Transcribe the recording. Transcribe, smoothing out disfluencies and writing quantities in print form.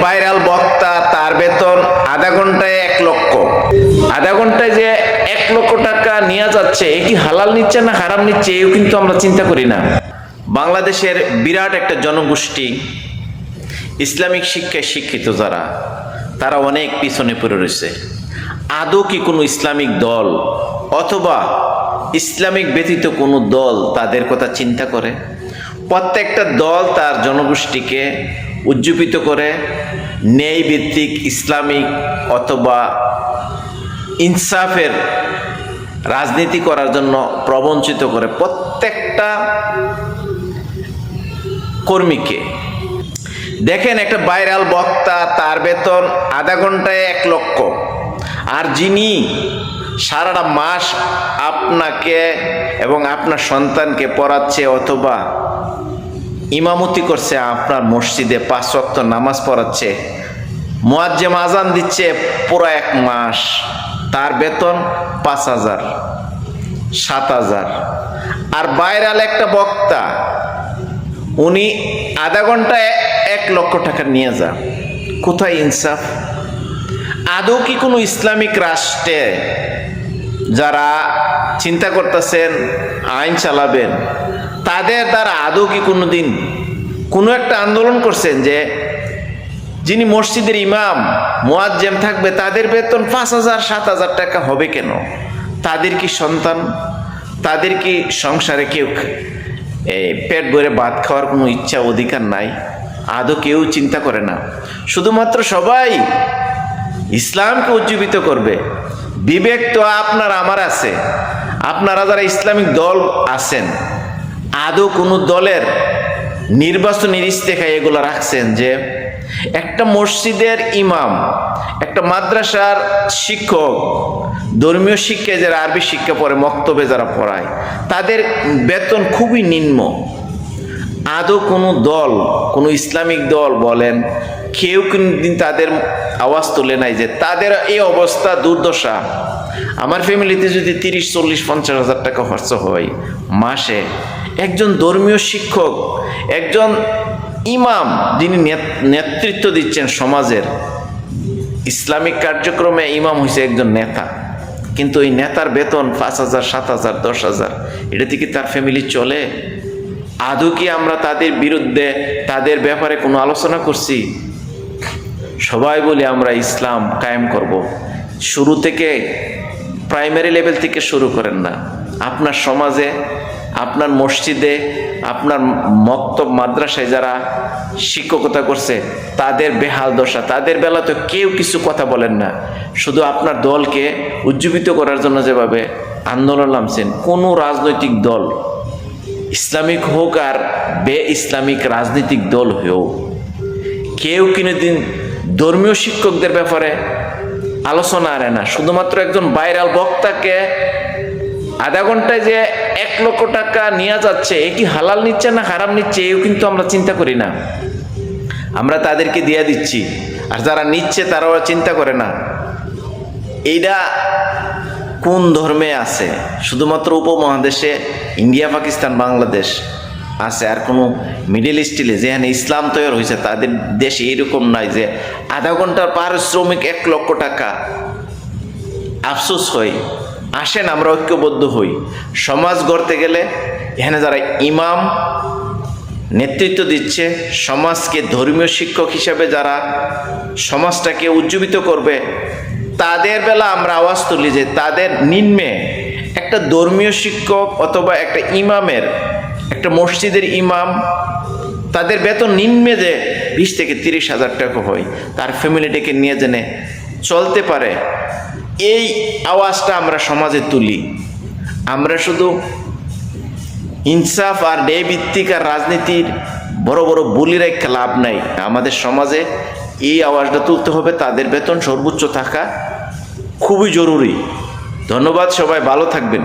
Viral বক্তা, তার বেতন আধা ঘন্টায় 1 লক্ষ। আধা ঘন্টায় যে 1 লক্ষ টাকা নিয়ে যাচ্ছে, এ কি হালাল নিচ্ছে না হারাম নিচ্ছে, এও কিন্তু আমরা চিন্তা করি না। বাংলাদেশের বিরাট একটা জনগোষ্ঠী ইসলামিক শিক্ষায় শিক্ষিত যারা, তারা অনেক পিছনে পড়ে রয়েছে। আদৌ কি কোনো ইসলামিক দল অথবা ইসলামিক ব্যতীত কোনো দল তাদের কথা চিন্তা করে? প্রত্যেকটা দল তার জনগোষ্ঠীকে উজ্জীবিত করে ন্যায় ভিত্তিক ইসলামিক অথবা ইনসাফের রাজনীতি করার জন্য প্রবঞ্চিত করে প্রত্যেকটা কর্মীকে। দেখেন, একটা ভাইরাল বক্তা, তার বেতন আধা ঘন্টায় 1 লক্ষ। আর যিনি সারাটা মাস আপনাকে এবং আপনার সন্তানকে পড়াচ্ছে অথবা ইমামতি করছে আপনার মসজিদে, 5 ওয়াক্ত নামাজ পড়াচ্ছে, মুয়াজ্জিম আজান দিচ্ছে পুরো 1 মাস, তার বেতন 5,000, 7,000। আর ভাইরাল একটা বক্তা, উনি আধা ঘন্টায় 1 লক্ষ টাকা নিয়ে যান। কোথায় ইনসাফ? আদৌ কি কোনো ইসলামিক রাষ্ট্রে যারা চিন্তা করতেছেন আইন চালাবেন, তাদের দ্বারা আদৌ কি কোনোদিন কোনো একটা আন্দোলন করছেন যে যিনি মসজিদের ইমাম মুয়াজ্জিম থাকবে তাদের বেতন 5,000, 7,000 টাকা হবে কেন? তাদের কি সন্তান, তাদের কি সংসারে কেউ পেট ভরে ভাত খাওয়ার কোনো ইচ্ছা অধিকার নাই? আদৌ কেউ চিন্তা করে না। শুধুমাত্র সবাই ইসলামকে উজ্জীবিত করবে। বিবেক তো আপনার আমার আছে। আপনারা যারা ইসলামিক দল আছেন, আদৌ কোনো দলের নির্বাচনের ইস্তেহায় এগুলো রাখছেন যে একটা মসজিদের ইমাম, একটা মাদ্রাসার শিক্ষক, ধর্মীয় শিক্ষায় যারা আরবি শিক্ষা পড়ে, মক্তবে যারা পড়ায়, তাদের বেতন খুবই নিম্ন। আদৌ কোনো দল, কোনো ইসলামিক দল বলেন, কেউ কোনদিন তাদের আওয়াজ তুলে নাই যে তাদের এই অবস্থা, দুর্দশা? আমার ফ্যামিলিতে যদি 30, 40, 50 হাজার টাকা খরচ হয় মাসে, একজন ধর্মীয় শিক্ষক, একজন ইমাম যিনি নেতৃত্ব দিচ্ছেন সমাজের ইসলামিক কার্যক্রমে, ইমাম হয়েছে একজন নেতা, কিন্তু এই নেতার বেতন 5,000, 7,000, 10,000, এটা থেকে তার ফ্যামিলি চলে? আদৌ কি আমরা তাদের বিরুদ্ধে, তাদের ব্যাপারে কোনো আলোচনা করছি? সবাই বলি আমরা ইসলাম কায়েম করব। শুরু থেকে, প্রাইমারি লেভেল থেকে শুরু করেন না। আপনার সমাজে, আপনার মসজিদে, আপনার মক্তব মাদ্রাসায় যারা শিক্ষকতা করছে, তাদের বেহাল দশা, তাদের বেলা তো কেউ কিছু কথা বলেন না। শুধু আপনার দলকে উজ্জীবিত করার জন্য যেভাবে আন্দোলন নামছেন, কোনো রাজনৈতিক দল, ইসলামিক হোক আর বে ইসলামিক রাজনৈতিক দল হয়েও, কেউ কোনোদিন ধর্মীয় শিক্ষকদের ব্যাপারে আলোচনা আনে না। শুধুমাত্র একজন ভাইরাল বক্তাকে আধা ঘন্টায় যে 1 লক্ষ টাকা নিয়ে যাচ্ছে, এ কি হালাল নিচ্ছে না হারাম নিচ্ছে, এও কিন্তু আমরা চিন্তা করি না। আমরা তাদেরকে দিয়ে দিচ্ছি, আর যারা নিচ্ছে তারাও চিন্তা করে না। এইটা কোন ধর্মে আছে? শুধুমাত্র উপমহাদেশে ইন্ডিয়া, পাকিস্তান, বাংলাদেশ আছে, আর কোনো মিডল ইস্টে যেখানে ইসলাম তৈরি হয়েছে তাদের দেশে এরকম নাই যে আধা ঘন্টার পারিশ্রমিক 1 লক্ষ টাকা। আফসোস হয়। আসেন আমরা ঐক্যবদ্ধ হই। সমাজ গড়তে গেলে এখানে যারা ইমাম নেতৃত্ব দিচ্ছে, সমাজকে ধর্মীয় শিক্ষক হিসাবে যারা সমাজটাকে উজ্জীবিত করবে, তাদের বেলা আমরা আওয়াজ তুলি যে তাদের নিম্নে একটা ধর্মীয় শিক্ষক অথবা একটা ইমামের, একটা মসজিদের ইমাম, তাদের বেতন নিম্নে যে 20 থেকে 30 হাজার টাকা হয়, তার ফ্যামিলিটাকে নিয়ে জেনে চলতে পারে, এই আওয়াজটা আমরা সমাজে তুলি। আমরা শুধু ইনসাফ আর ন্যায় ভিত্তিক আর রাজনীতির বড় বড় বুলি রেখে লাভ নাই। আমাদের সমাজে এই আওয়াজটা তুলতে হবে। তাদের বেতন সর্বোচ্চ থাকা খুবই জরুরি। ধন্যবাদ, সবাই ভালো থাকবেন।